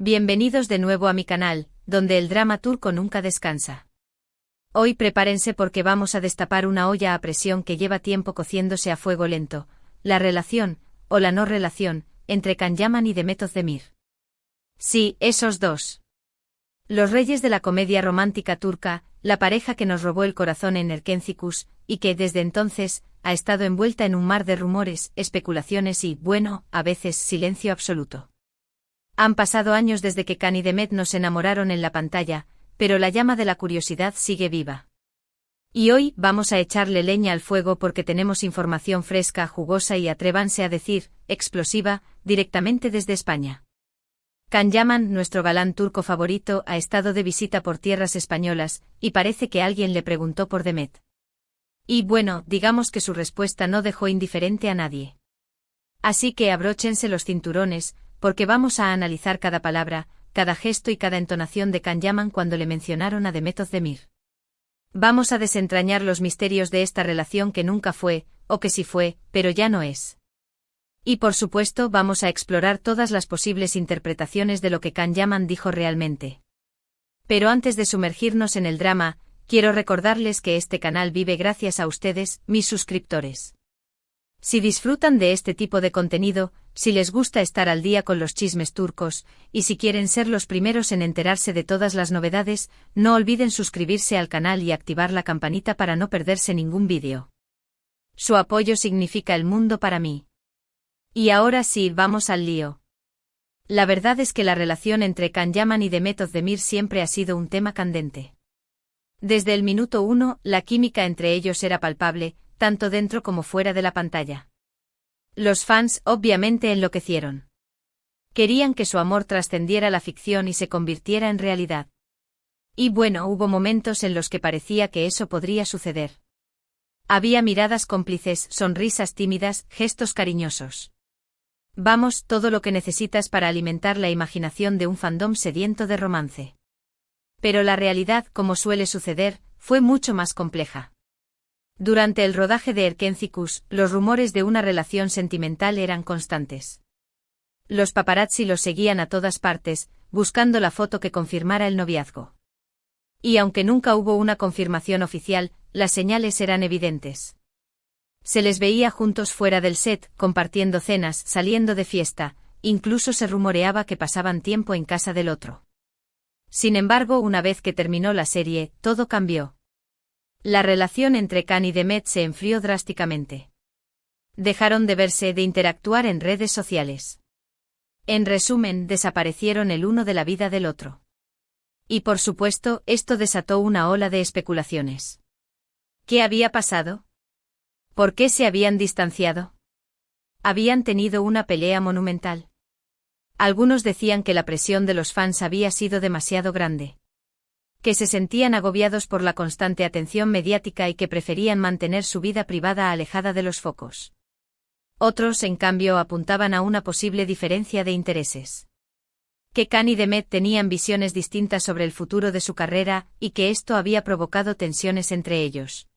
Bienvenidos de nuevo a mi canal, donde el drama turco nunca descansa. Hoy prepárense porque vamos a destapar una olla a presión que lleva tiempo cociéndose a fuego lento, la relación, o la no relación, entre Can Yaman y Demet Özdemir. Sí, esos dos. Los reyes de la comedia romántica turca, la pareja que nos robó el corazón en Erkencikus, y que desde entonces ha estado envuelta en un mar de rumores, especulaciones y, bueno, a veces silencio absoluto. Han pasado años desde que Can y Demet nos enamoraron en la pantalla, pero la llama de la curiosidad sigue viva. Y hoy vamos a echarle leña al fuego porque tenemos información fresca, jugosa y, atrévanse a decir, explosiva, directamente desde España. Can Yaman, nuestro galán turco favorito, ha estado de visita por tierras españolas, y parece que alguien le preguntó por Demet. Y bueno, digamos que su respuesta no dejó indiferente a nadie. Así que abróchense los cinturones, porque vamos a analizar cada palabra, cada gesto y cada entonación de Can Yaman cuando le mencionaron a Demet Özdemir. Vamos a desentrañar los misterios de esta relación que nunca fue, o que sí fue, pero ya no es. Y por supuesto vamos a explorar todas las posibles interpretaciones de lo que Can Yaman dijo realmente. Pero antes de sumergirnos en el drama, quiero recordarles que este canal vive gracias a ustedes, mis suscriptores. Si disfrutan de este tipo de contenido, si les gusta estar al día con los chismes turcos, y si quieren ser los primeros en enterarse de todas las novedades, no olviden suscribirse al canal y activar la campanita para no perderse ningún vídeo. Su apoyo significa el mundo para mí. Y ahora sí, vamos al lío. La verdad es que la relación entre Can Yaman y Demet Özdemir siempre ha sido un tema candente. Desde el minuto 1, la química entre ellos era palpable, tanto dentro como fuera de la pantalla. Los fans obviamente enloquecieron. Querían que su amor trascendiera la ficción y se convirtiera en realidad. Y bueno, hubo momentos en los que parecía que eso podría suceder. Había miradas cómplices, sonrisas tímidas, gestos cariñosos. Vamos, todo lo que necesitas para alimentar la imaginación de un fandom sediento de romance. Pero la realidad, como suele suceder, fue mucho más compleja. Durante el rodaje de Erkencikus, los rumores de una relación sentimental eran constantes. Los paparazzi los seguían a todas partes, buscando la foto que confirmara el noviazgo. Y aunque nunca hubo una confirmación oficial, las señales eran evidentes. Se les veía juntos fuera del set, compartiendo cenas, saliendo de fiesta, incluso se rumoreaba que pasaban tiempo en casa del otro. Sin embargo, una vez que terminó la serie, todo cambió. La relación entre Can y Demet se enfrió drásticamente. Dejaron de verse, de interactuar en redes sociales. En resumen, desaparecieron el uno de la vida del otro. Y por supuesto, esto desató una ola de especulaciones. ¿Qué había pasado? ¿Por qué se habían distanciado? ¿Habían tenido una pelea monumental? Algunos decían que la presión de los fans había sido demasiado grande. Que se sentían agobiados por la constante atención mediática y que preferían mantener su vida privada alejada de los focos. Otros, en cambio, apuntaban a una posible diferencia de intereses. Que Can y Demet tenían visiones distintas sobre el futuro de su carrera, y que esto había provocado tensiones entre ellos.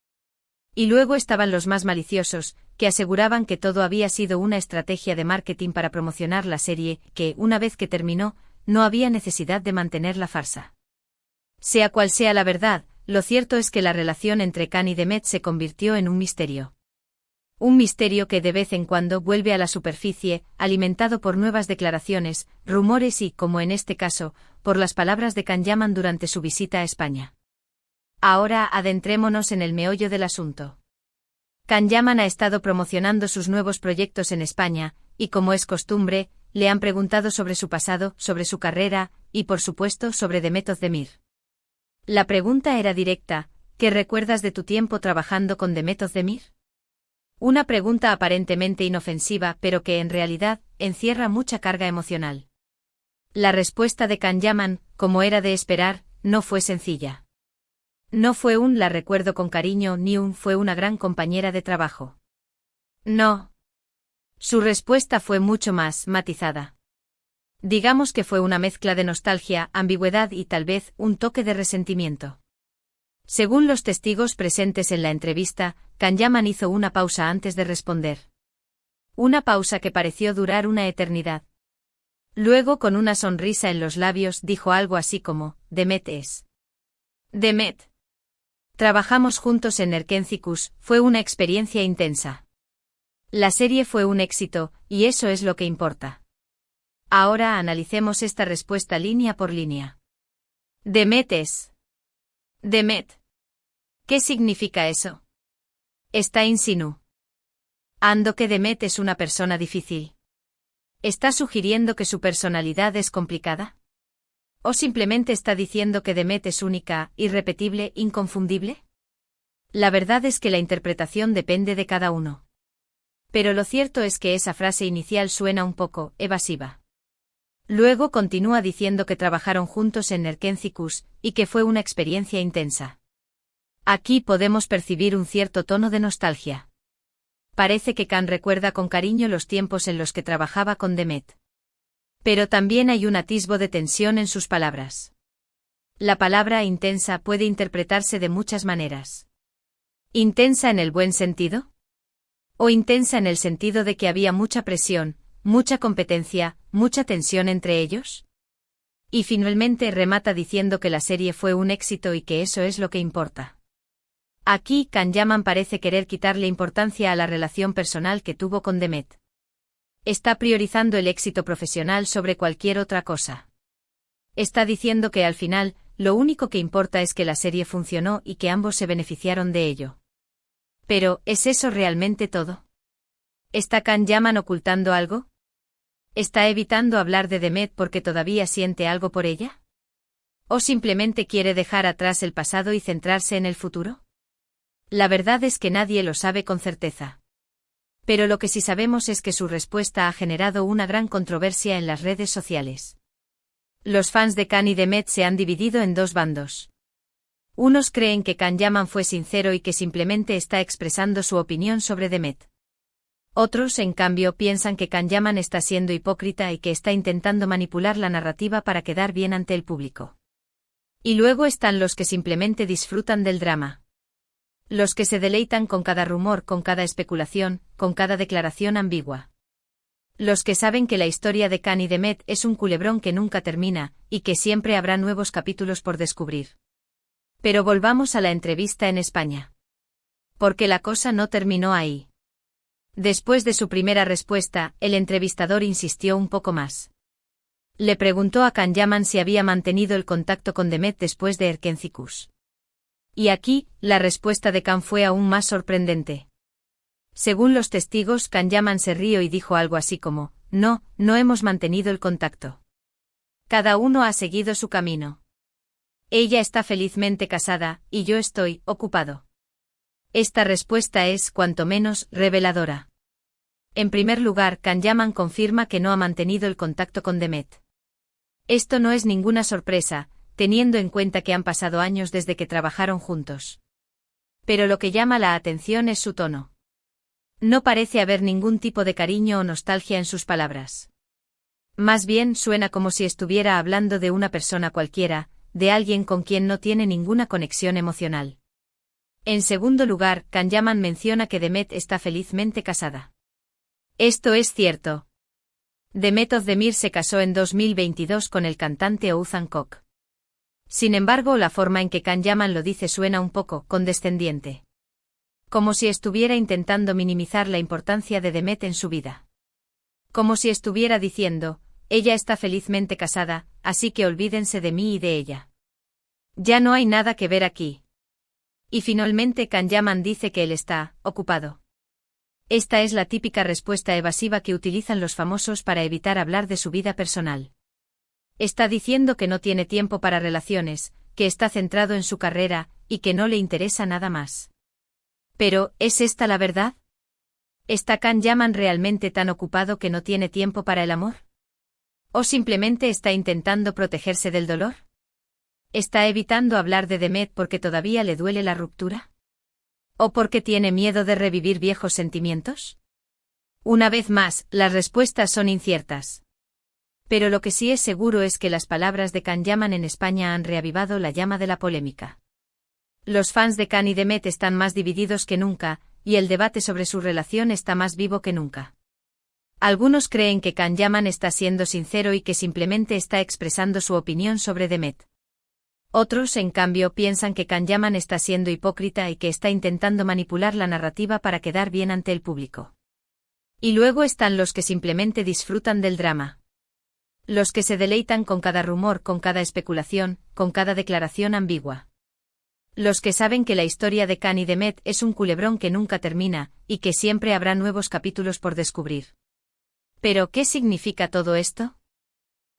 Y luego estaban los más maliciosos, que aseguraban que todo había sido una estrategia de marketing para promocionar la serie, que, una vez que terminó, no había necesidad de mantener la farsa. Sea cual sea la verdad, lo cierto es que la relación entre Can y Demet se convirtió en un misterio. Un misterio que de vez en cuando vuelve a la superficie, alimentado por nuevas declaraciones, rumores y, como en este caso, por las palabras de Can Yaman durante su visita a España. Ahora adentrémonos en el meollo del asunto. Can Yaman ha estado promocionando sus nuevos proyectos en España, y como es costumbre, le han preguntado sobre su pasado, sobre su carrera, y por supuesto sobre Demet Özdemir. La pregunta era directa: ¿qué recuerdas de tu tiempo trabajando con Demet Özdemir? Una pregunta aparentemente inofensiva, pero que en realidad encierra mucha carga emocional. La respuesta de Can Yaman, como era de esperar, no fue sencilla. No fue un "la recuerdo con cariño" ni un "fue una gran compañera de trabajo". No. Su respuesta fue mucho más matizada. Digamos que fue una mezcla de nostalgia, ambigüedad y tal vez un toque de resentimiento. Según los testigos presentes en la entrevista, Can Yaman hizo una pausa antes de responder. Una pausa que pareció durar una eternidad. Luego, con una sonrisa en los labios, dijo algo así como, Demet es. Demet. Trabajamos juntos en Erkencicus, fue una experiencia intensa. La serie fue un éxito, y eso es lo que importa. Ahora analicemos esta respuesta línea por línea. Demet es. Demet. ¿Qué significa eso? Está insinuando que Demet es una persona difícil. ¿Está sugiriendo que su personalidad es complicada? ¿O simplemente está diciendo que Demet es única, irrepetible, inconfundible? La verdad es que la interpretación depende de cada uno. Pero lo cierto es que esa frase inicial suena un poco evasiva. Luego continúa diciendo que trabajaron juntos en Erkencicus, y que fue una experiencia intensa. Aquí podemos percibir un cierto tono de nostalgia. Parece que Khan recuerda con cariño los tiempos en los que trabajaba con Demet. Pero también hay un atisbo de tensión en sus palabras. La palabra intensa puede interpretarse de muchas maneras. ¿Intensa en el buen sentido? ¿O intensa en el sentido de que había mucha presión, mucha competencia, mucha tensión entre ellos? Y finalmente remata diciendo que la serie fue un éxito y que eso es lo que importa. Aquí Can Yaman parece querer quitarle importancia a la relación personal que tuvo con Demet. Está priorizando el éxito profesional sobre cualquier otra cosa. Está diciendo que al final, lo único que importa es que la serie funcionó y que ambos se beneficiaron de ello. Pero, ¿es eso realmente todo? ¿Está Can Yaman ocultando algo? ¿Está evitando hablar de Demet porque todavía siente algo por ella? ¿O simplemente quiere dejar atrás el pasado y centrarse en el futuro? La verdad es que nadie lo sabe con certeza. Pero lo que sí sabemos es que su respuesta ha generado una gran controversia en las redes sociales. Los fans de Can y Demet se han dividido en dos bandos. Unos creen que Can Yaman fue sincero y que simplemente está expresando su opinión sobre Demet. Otros, en cambio, piensan que Can Yaman está siendo hipócrita y que está intentando manipular la narrativa para quedar bien ante el público. Y luego están los que simplemente disfrutan del drama. Los que se deleitan con cada rumor, con cada especulación, con cada declaración ambigua. Los que saben que la historia de Can y Demet es un culebrón que nunca termina, y que siempre habrá nuevos capítulos por descubrir. Pero volvamos a la entrevista en España. Porque la cosa no terminó ahí. Después de su primera respuesta, el entrevistador insistió un poco más. Le preguntó a Can Yaman si había mantenido el contacto con Demet después de Erkencicus. Y aquí, la respuesta de Can fue aún más sorprendente. Según los testigos, Can Yaman se rió y dijo algo así como, no hemos mantenido el contacto. Cada uno ha seguido su camino. Ella está felizmente casada, y yo estoy ocupado. Esta respuesta es, cuanto menos, reveladora. En primer lugar, Can Yaman confirma que no ha mantenido el contacto con Demet. Esto no es ninguna sorpresa, teniendo en cuenta que han pasado años desde que trabajaron juntos. Pero lo que llama la atención es su tono. No parece haber ningún tipo de cariño o nostalgia en sus palabras. Más bien suena como si estuviera hablando de una persona cualquiera, de alguien con quien no tiene ninguna conexión emocional. En segundo lugar, Can Yaman menciona que Demet está felizmente casada. Esto es cierto. Demet Özdemir se casó en 2022 con el cantante Oğuzhan Koç. Sin embargo, la forma en que Can Yaman lo dice suena un poco condescendiente. Como si estuviera intentando minimizar la importancia de Demet en su vida. Como si estuviera diciendo, ella está felizmente casada, así que olvídense de mí y de ella. Ya no hay nada que ver aquí. Y finalmente Can Yaman dice que él está ocupado. Esta es la típica respuesta evasiva que utilizan los famosos para evitar hablar de su vida personal. Está diciendo que no tiene tiempo para relaciones, que está centrado en su carrera, y que no le interesa nada más. Pero, ¿es esta la verdad? ¿Está Can Yaman realmente tan ocupado que no tiene tiempo para el amor? ¿O simplemente está intentando protegerse del dolor? ¿Está evitando hablar de Demet porque todavía le duele la ruptura? ¿O porque tiene miedo de revivir viejos sentimientos? Una vez más, las respuestas son inciertas. Pero lo que sí es seguro es que las palabras de Can Yaman en España han reavivado la llama de la polémica. Los fans de Can y Demet están más divididos que nunca, y el debate sobre su relación está más vivo que nunca. Algunos creen que Can Yaman está siendo sincero y que simplemente está expresando su opinión sobre Demet. Otros, en cambio, piensan que Can Yaman está siendo hipócrita y que está intentando manipular la narrativa para quedar bien ante el público. Y luego están los que simplemente disfrutan del drama. Los que se deleitan con cada rumor, con cada especulación, con cada declaración ambigua. Los que saben que la historia de Can y Demet es un culebrón que nunca termina, y que siempre habrá nuevos capítulos por descubrir. ¿Pero qué significa todo esto?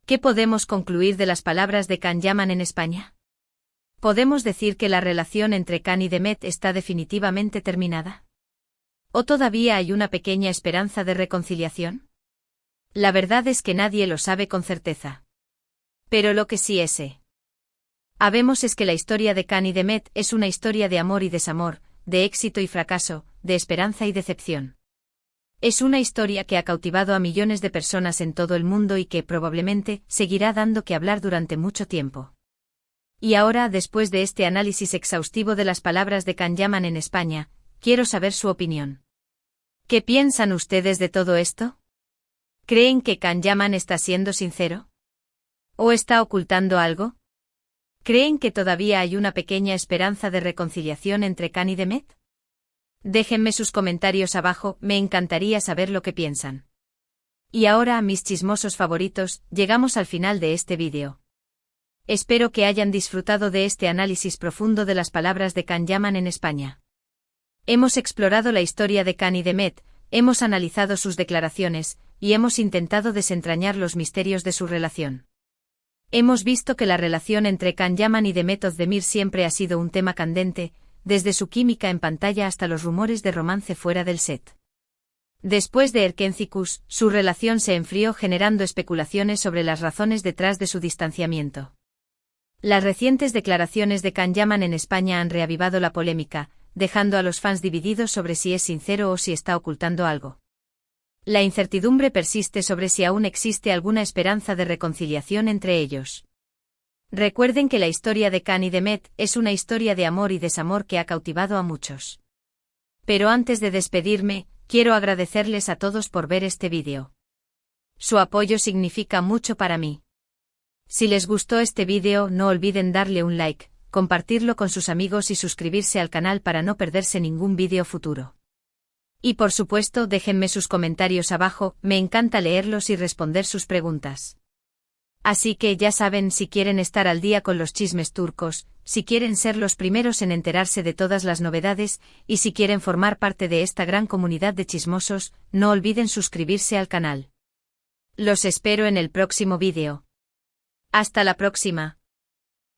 ¿Qué podemos concluir de las palabras de Can Yaman en España? ¿Podemos decir que la relación entre Can y Demet está definitivamente terminada? ¿O todavía hay una pequeña esperanza de reconciliación? La verdad es que nadie lo sabe con certeza. Pero lo que sí sabemos es que la historia de Can y Demet es una historia de amor y desamor, de éxito y fracaso, de esperanza y decepción. Es una historia que ha cautivado a millones de personas en todo el mundo y que probablemente seguirá dando que hablar durante mucho tiempo. Y ahora, después de este análisis exhaustivo de las palabras de Can Yaman en España, quiero saber su opinión. ¿Qué piensan ustedes de todo esto? ¿Creen que Can Yaman está siendo sincero? ¿O está ocultando algo? ¿Creen que todavía hay una pequeña esperanza de reconciliación entre Can y Demet? Déjenme sus comentarios abajo, me encantaría saber lo que piensan. Y ahora, mis chismosos favoritos, llegamos al final de este vídeo. Espero que hayan disfrutado de este análisis profundo de las palabras de Can Yaman en España. Hemos explorado la historia de Can y Demet, hemos analizado sus declaraciones, y hemos intentado desentrañar los misterios de su relación. Hemos visto que la relación entre Can Yaman y Demet Özdemir siempre ha sido un tema candente, desde su química en pantalla hasta los rumores de romance fuera del set. Después de Erkencikus, su relación se enfrió generando especulaciones sobre las razones detrás de su distanciamiento. Las recientes declaraciones de Can Yaman en España han reavivado la polémica, dejando a los fans divididos sobre si es sincero o si está ocultando algo. La incertidumbre persiste sobre si aún existe alguna esperanza de reconciliación entre ellos. Recuerden que la historia de Can y Demet es una historia de amor y desamor que ha cautivado a muchos. Pero antes de despedirme, quiero agradecerles a todos por ver este vídeo. Su apoyo significa mucho para mí. Si les gustó este vídeo, no olviden darle un like, compartirlo con sus amigos y suscribirse al canal para no perderse ningún vídeo futuro. Y por supuesto, déjenme sus comentarios abajo, me encanta leerlos y responder sus preguntas. Así que ya saben, si quieren estar al día con los chismes turcos, si quieren ser los primeros en enterarse de todas las novedades, y si quieren formar parte de esta gran comunidad de chismosos, no olviden suscribirse al canal. Los espero en el próximo vídeo. Hasta la próxima.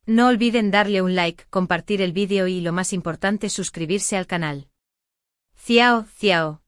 No olviden darle un like, compartir el vídeo y lo más importante, suscribirse al canal. Ciao, ciao.